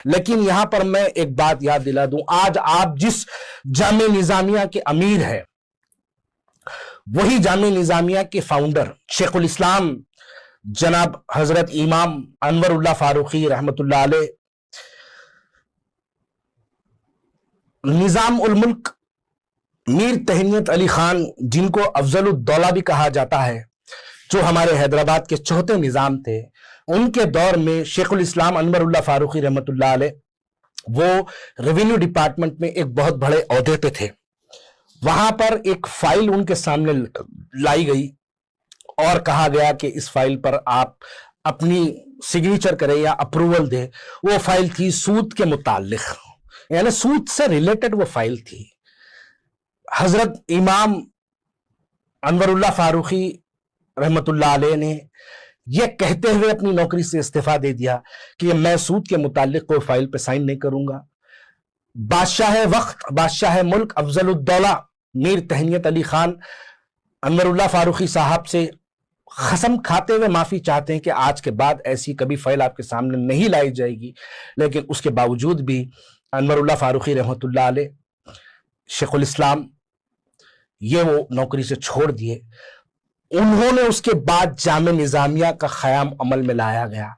لیکن یہاں پر میں ایک بات یاد دلا دوں، آج آپ جس جامعہ نظامیہ کے امیر ہیں وہی جامعہ نظامیہ کے فاؤنڈر شیخ الاسلام جناب حضرت امام انور اللہ فاروقی رحمت اللہ علیہ، نظام الملک میر تہنیت علی خان جن کو افضل الدولہ بھی کہا جاتا ہے، جو ہمارے حیدرآباد کے چوتھے نظام تھے، ان کے دور میں شیخ الاسلام انور اللہ فاروقی رحمت اللہ علیہ وہ ریونیو ڈپارٹمنٹ میں ایک بہت بڑے عہدے پہ تھے۔ وہاں پر ایک فائل ان کے سامنے لائی گئی اور کہا گیا کہ اس فائل پر آپ اپنی سگنیچر کریں یا اپروول دیں۔ وہ فائل تھی سود کے متعلق، یعنی سود سے ریلیٹڈ وہ فائل تھی۔ حضرت امام انور اللہ فاروقی رحمت اللہ علیہ نے یہ کہتے ہوئے اپنی نوکری سے استعفیٰ دے دیا کہ میں سود کے متعلق کوئی فائل پہ سائن نہیں کروں گا۔ بادشاہ وقت، بادشاہ ملک افضل الدولہ میر تہنیت علی خان انور اللہ فاروقی صاحب سے قسم کھاتے ہوئے معافی چاہتے ہیں کہ آج کے بعد ایسی کبھی فائل آپ کے سامنے نہیں لائی جائے گی، لیکن اس کے باوجود بھی انور اللہ فاروقی رحمت اللہ علیہ شیخ الاسلام یہ وہ نوکری سے چھوڑ دیے۔ انہوں نے اس کے بعد جامعہ نظامیہ کا قیام عمل میں لایا گیا۔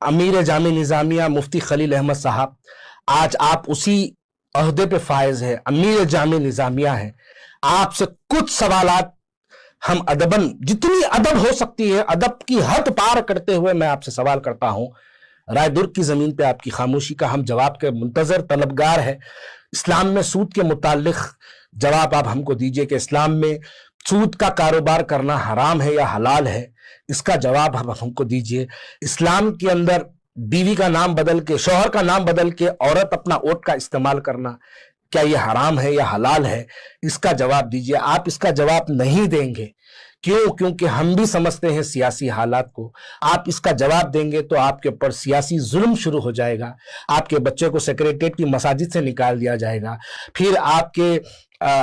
امیر جامعہ نظامیہ مفتی خلیل احمد صاحب آج آپ اسی عہدے پہ فائز ہے، امیر جامعہ نظامیہ ہیں۔ آپ سے کچھ سوالات ہم ادباً جتنی ادب ہو سکتی ہے، ادب کی حد پار کرتے ہوئے میں آپ سے سوال کرتا ہوں۔ رائے در کی زمین پہ آپ کی خاموشی کا ہم جواب کے منتظر طلبگار ہے۔ اسلام میں سود کے متعلق جواب آپ ہم کو دیجئے کہ اسلام میں سود کا کاروبار کرنا حرام ہے یا حلال ہے، اس کا جواب ہم کو دیجئے۔ اسلام کے اندر بیوی کا نام بدل کے، شوہر کا نام بدل کے عورت اپنا ووٹ کا استعمال کرنا کیا یہ حرام ہے یا حلال ہے، اس کا جواب دیجئے۔ آپ اس کا جواب نہیں دیں گے، کیوں؟ کیونکہ ہم بھی سمجھتے ہیں سیاسی حالات کو۔ آپ اس کا جواب دیں گے تو آپ کے اوپر سیاسی ظلم شروع ہو جائے گا، آپ کے بچے کو سیکریٹریٹ کی مساجد سے نکال دیا جائے گا، پھر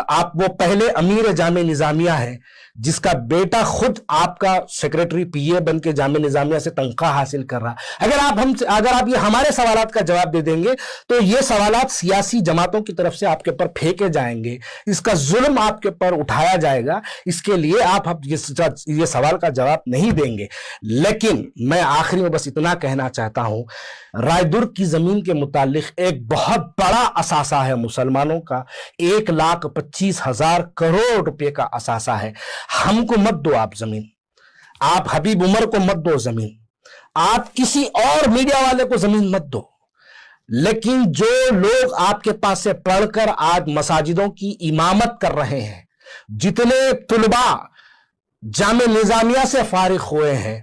آپ وہ پہلے امیر جامعہ نظامیہ ہیں جس کا بیٹا خود آپ کا سیکریٹری پی اے بن کے جامعہ نظامیہ سے تنخواہ حاصل کر رہا۔ اگر آپ یہ ہمارے سوالات کا جواب دے دیں گے تو یہ سوالات سیاسی جماعتوں کی طرف سے آپ کے اوپر پھینکے جائیں گے، اس کا ظلم آپ کے اوپر اٹھایا جائے گا۔ اس کے لیے آپ یہ سوال کا جواب نہیں دیں گے۔ لیکن میں آخری میں بس اتنا کہنا چاہتا ہوں، رائے در کی زمین کے متعلق ایک بہت بڑا اثاثہ ہے مسلمانوں کا، 1,25,000 کروڑ روپے کا اثاثہ ہے۔ ہم کو مت دو آپ زمین، آپ حبیب عمر کو مت دو زمین، آپ کسی اور میڈیا والے کو زمین مت دو، لیکن جو لوگ آپ کے پاس سے پڑھ کر آج مساجدوں کی امامت کر رہے ہیں، جتنے طلباء جامعہ نظامیہ سے فارغ ہوئے ہیں،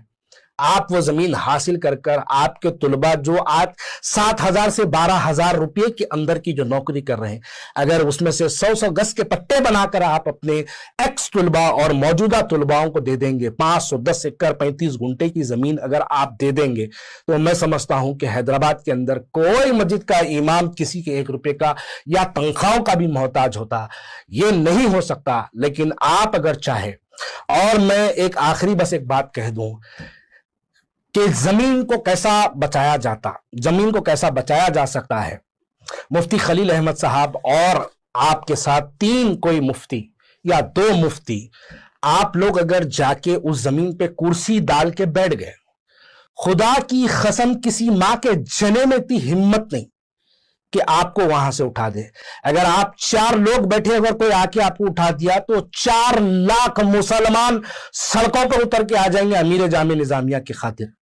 آپ وہ زمین حاصل کر آپ کے طلباء جو آج 7,000 سے 12,000 روپے کے اندر کی جو نوکری کر رہے ہیں، اگر اس میں سے 100 گز کے پٹے بنا کر آپ اپنے ایکس طلباء اور موجودہ طلباؤں کو دے دیں گے، 510 ایکڑ 35 گھنٹے کی زمین اگر آپ دے دیں گے، تو میں سمجھتا ہوں کہ حیدرآباد کے اندر کوئی مسجد کا امام کسی کے 1 روپے کا یا تنخواہوں کا بھی محتاج ہوتا، یہ نہیں ہو سکتا۔ لیکن آپ اگر چاہے، اور میں ایک آخری بس ایک بات کہہ دوں کہ زمین کو کیسا بچایا جاتا، زمین کو کیسا بچایا جا سکتا ہے۔ مفتی خلیل احمد صاحب اور آپ کے ساتھ 3 کوئی مفتی یا 2 مفتی، آپ لوگ اگر جا کے اس زمین پہ کرسی ڈال کے بیٹھ گئے، خدا کی قسم کسی ماں کے جنے میں اتنی ہمت نہیں کہ آپ کو وہاں سے اٹھا دے۔ اگر آپ 4 لوگ بیٹھے، اگر کوئی آ کے آپ کو اٹھا دیا تو 4 لاکھ مسلمان سڑکوں پر اتر کے آ جائیں گے امیر جامعہ نظامیہ کی خاطر،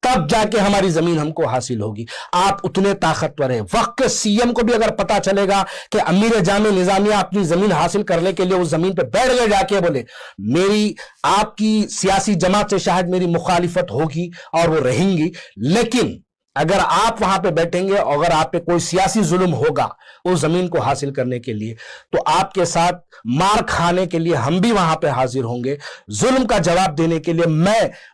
تب جا کے ہماری زمین ہم کو حاصل ہوگی۔ آپ اتنے طاقتور ہیں، وقت کے سی ایم کو بھی اگر پتا چلے گا کہ امیر جامعہ نظامیہ اپنی زمین حاصل کرنے کے لیے اس زمین پہ بیٹھ گئے، جا کے بولے میری آپ کی سیاسی جماعت سے شاید میری مخالفت ہوگی اور وہ رہیں گی، لیکن اگر آپ وہاں پہ بیٹھیں گے، اگر آپ پہ کوئی سیاسی ظلم ہوگا اس زمین کو حاصل کرنے کے لیے، تو آپ کے ساتھ مار کھانے کے لیے ہم بھی وہاں پہ حاضر ہوں گے۔ ظلم کا جواب دینے کے لیے میں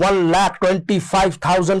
1,25,000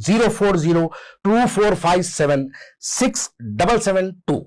04024576772।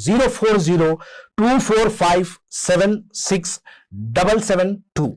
04024576772।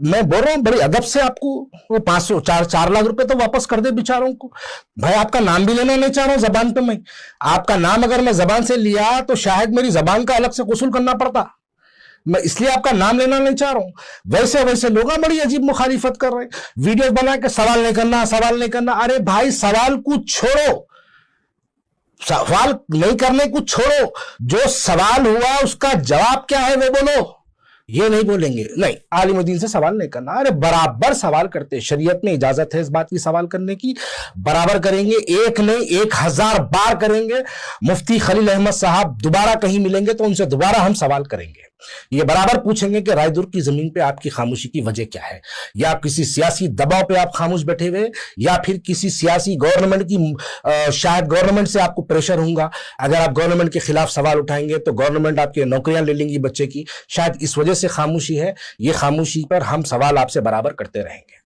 میں بول رہا ہوں بڑی ادب سے آپ کو وہ 500 4 لاکھ روپے تو واپس کر دے بیچاروں کو. بھائی آپ کا نام بھی لینا نہیں چاہ رہا ہوں زبان پہ. میں آپ کا نام اگر میں زبان سے لیا تو شاید میری زبان کا الگ سے غسل کرنا پڑتا. میں اس لیے آپ کا نام لینا نہیں چاہ رہا ہوں. ویسے لوگ بڑی عجیب مخالفت کر رہے ہیں, ویڈیو بنا کے سوال نہیں کرنا. ارے بھائی سوال کو چھوڑو, سوال نہیں کرنے کو چھوڑو, جو سوال ہوا اس کا جواب کیا ہے وہ بولو. یہ نہیں بولیں گے نہیں عالم دین سے سوال نہیں کرنا. ارے برابر سوال کرتے, شریعت میں اجازت ہے اس بات کی سوال کرنے کی, برابر کریں گے, ایک نہیں 1000 بار کریں گے. مفتی خلیل احمد صاحب دوبارہ کہیں ملیں گے تو ان سے دوبارہ ہم سوال کریں گے. یہ برابر پوچھیں گے کہ رائے دور کی زمین پہ آپ کی خاموشی کی وجہ کیا ہے, یا کسی سیاسی دباؤ پہ آپ خاموش بیٹھے ہوئے, یا پھر کسی سیاسی گورنمنٹ کی شاید گورنمنٹ سے آپ کو پریشر ہوگا. اگر آپ گورنمنٹ کے خلاف سوال اٹھائیں گے تو گورنمنٹ آپ کے نوکریاں لے لیں گی بچے کی, شاید اس وجہ سے خاموشی ہے. یہ خاموشی پر ہم سوال آپ سے برابر کرتے رہیں گے.